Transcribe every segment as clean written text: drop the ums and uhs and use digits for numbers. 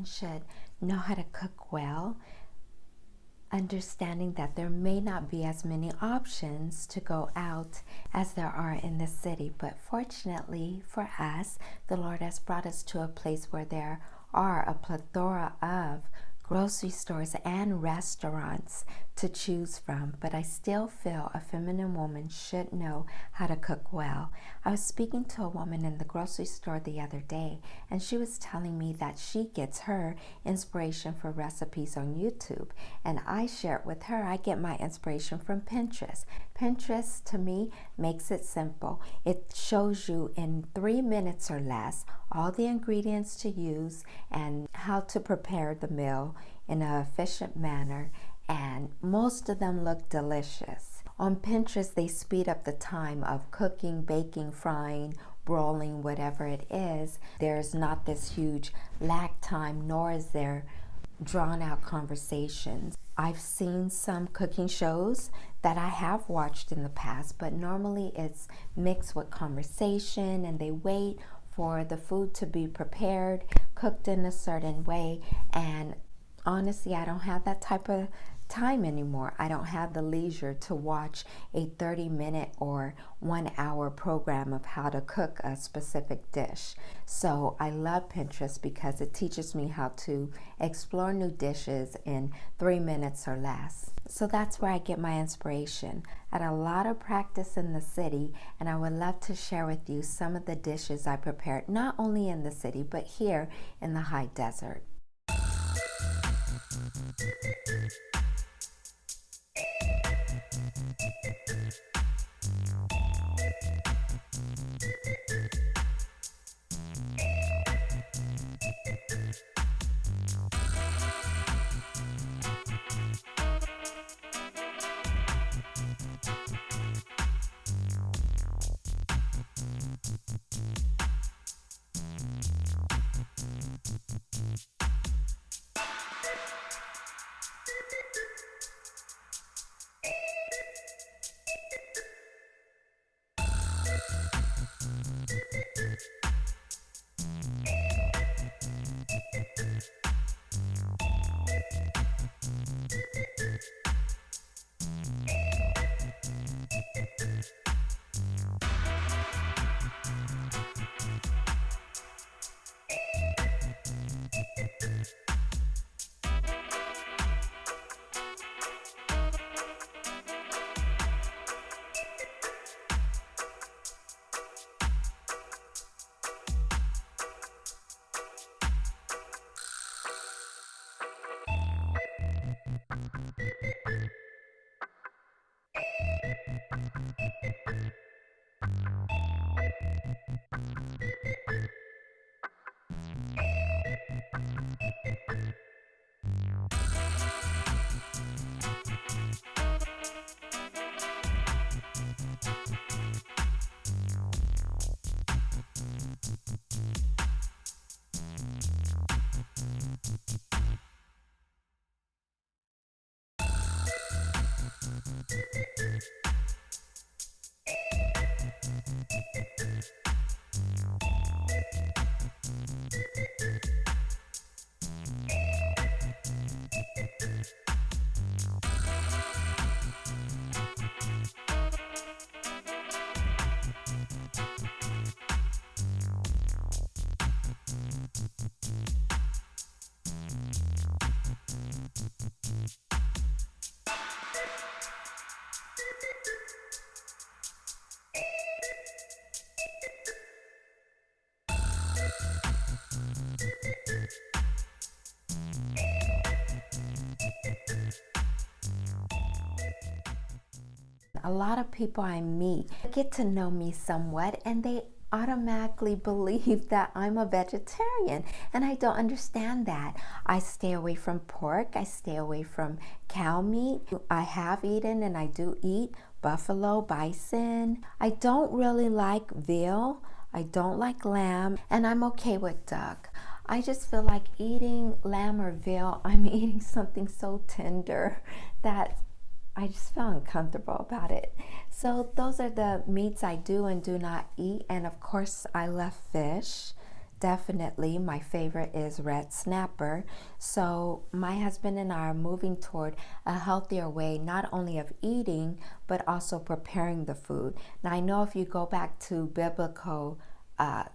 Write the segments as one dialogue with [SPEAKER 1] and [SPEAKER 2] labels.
[SPEAKER 1] woman should know how to cook well, understanding that there may not be as many options to go out as there are in the city. But fortunately for us, the Lord has brought us to a place where there are a plethora of grocery stores and restaurants to choose from. But I still feel a feminine woman should know how to cook well. I was speaking to a woman in the grocery store the other day, and she was telling me that she gets her inspiration for recipes on YouTube. And I shared with her, I get my inspiration from Pinterest. Pinterest, to me, makes it simple. It shows you in 3 minutes or less all the ingredients to use and how to prepare the meal in an efficient manner, and most of them look delicious. On Pinterest, they speed up the time of cooking, baking, frying, broiling, whatever it is. There's not this huge lag time, nor is there drawn out conversations. I've seen some cooking shows that I have watched in the past, but normally it's mixed with conversation, and they wait for the food to be prepared, cooked in a certain way. And honestly, I don't have that type of time anymore. I don't have the leisure to watch a 30-minute or 1-hour program of how to cook a specific dish. So I love Pinterest because it teaches me how to explore new dishes in 3 minutes or less. So that's where I get my inspiration. I had a lot of practice in the city, and I would love to share with you some of the dishes I prepared, not only in the city, but here in the high desert. A lot of people I meet get to know me somewhat, and they automatically believe that I'm a vegetarian, and I don't understand that. I stay away from pork, I stay away from cow meat. I have eaten and I do eat buffalo, bison. I don't really like veal, I don't like lamb, and I'm okay with duck. I just feel like eating lamb or veal, I'm eating something so tender that I just feel uncomfortable about it. So those are the meats I do and do not eat. And of course, I love fish. definitely my favorite is red snapper. So my husband and I are moving toward a healthier way, not only of eating, but also preparing the food. Now I know if you go back to biblical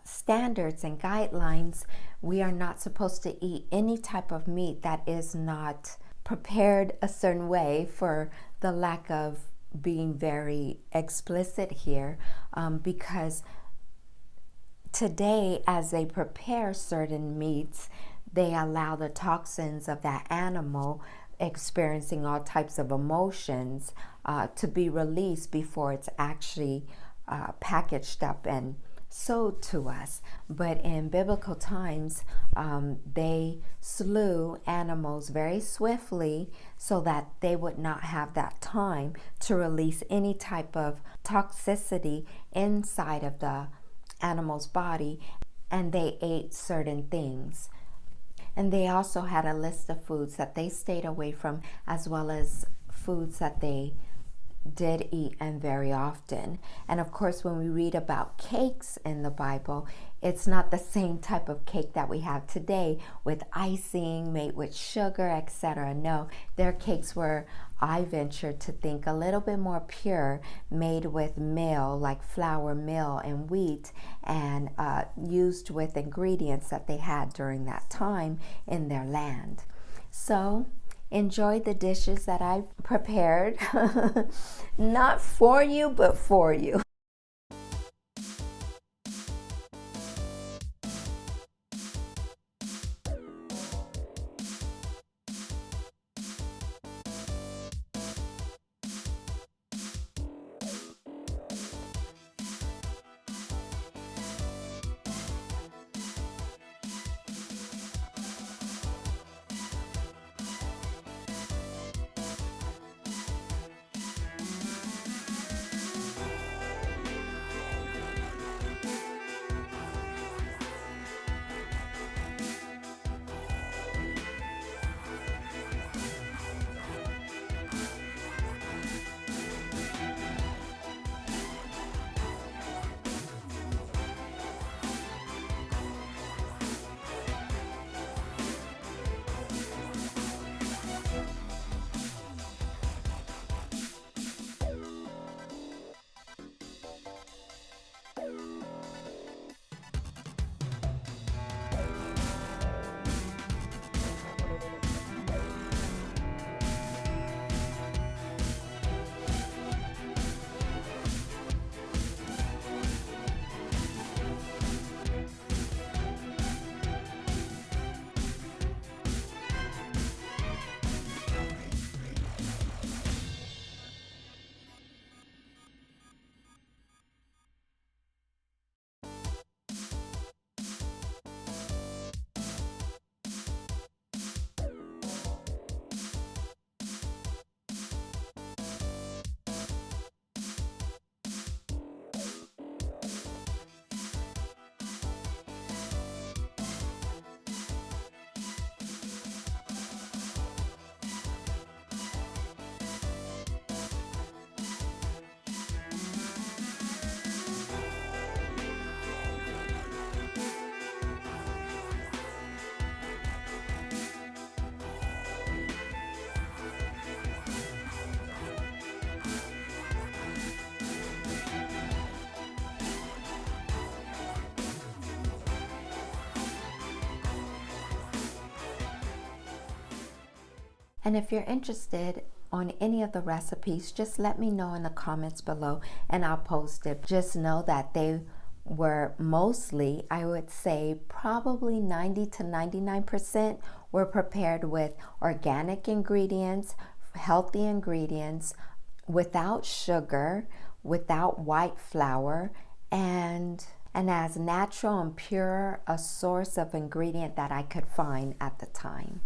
[SPEAKER 1] standards and guidelines, we are not supposed to eat any type of meat that is not prepared a certain way, for the lack of being very explicit here, because today, as they prepare certain meats, they allow the toxins of that animal experiencing all types of emotions to be released before it's actually packaged up and sold to us. But in biblical times, they slew animals very swiftly so that they would not have that time to release any type of toxicity inside of the animal's body, and they ate certain things. And they also had a list of foods that they stayed away from, as well as foods that they did eat and very often. And of course, when we read about cakes in the Bible, it's not the same type of cake that we have today with icing made with sugar, etc. No, their cakes were, I venture to think, a little bit more pure, made with meal, like flour, meal, and wheat, and used with ingredients that they had during that time in their land. So enjoy the dishes that I prepared, not for you, but for you. And if you're interested on any of the recipes, just let me know in the comments below and I'll post it. Just know that they were mostly, I would say probably 90 to 99% were prepared with organic ingredients, healthy ingredients, without sugar, without white flour, and as natural and pure a source of ingredient that I could find at the time.